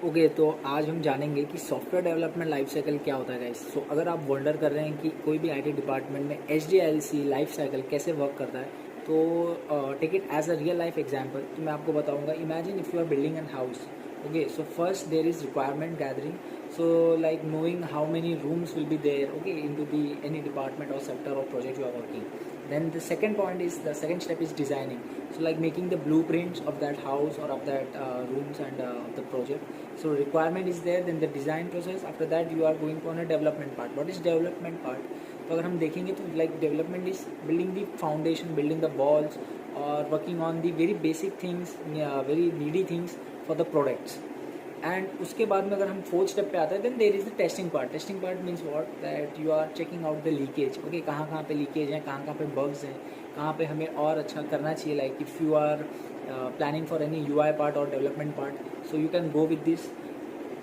Okay तो आज हम जानेंगे कि सॉफ्टवेयर डेवलपमेंट लाइफ साइकिल क्या होता है गाइस। सो अगर आप वंडर कर रहे हैं कि कोई भी आईटी डिपार्टमेंट में एचडीएलसी लाइफ साइकिल कैसे वर्क करता है, तो take it as a real life example. तो मैं आपको बताऊंगा। Imagine if you are building an house. Okay, so first there is requirement gathering, so like knowing how many rooms will be there, okay, into the any department or sector or project you are working. Then the second point is, the second step is designing, so like making the blueprints of that house or of that rooms and of the project. So requirement is there, then the design process. After that you are going on a development part. What is development part? तो अगर हम देखेंगे तो like development is building the foundation, building the walls, or working on the very basic things, very needy things for the products. And उसके बाद में अगर हम फोर्थ स्टेप पे आते हैं, then there is the testing part. Testing part means what, that you are checking out the leakage. Okay, कहाँ कहाँ पे लीकेज है, कहाँ कहाँ पे बग्स हैं, कहाँ पे हमें और अच्छा करना चाहिए. Like if you are planning for any UI part और development part, so you can go with this.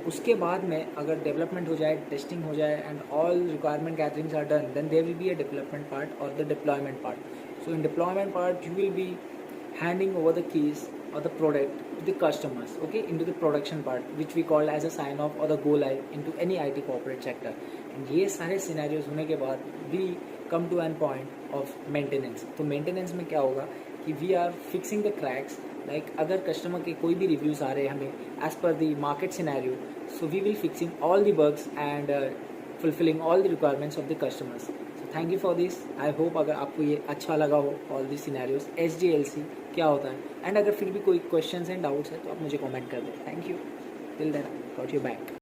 उसके बाद में अगर डेवलपमेंट हो जाए, टेस्टिंग हो जाए and all requirement gatherings are done, then there will be a development part और the deployment part. So in deployment part you will be handing over the keys or the product to the customers, okay, into the production part, which we call as a sign off or the go live into any IT corporate sector. And ये सारे scenarios होने के बाद we come to an point of maintenance. तो maintenance में क्या होगा कि we are fixing the cracks. like अगर कस्टमर के कोई भी रिव्यूज़ आ रहे हैं हमें as per the market scenario, so we will fixing all the bugs and fulfilling all the requirements of the customers. So thank you for this. I hope अगर आपको ये अच्छा लगा हो all these scenarios, HDLC क्या होता है, and अगर फिर भी कोई क्वेश्चंस एंड डाउट्स है तो आप मुझे कमेंट कर दो. Thank you. Till then, got you back.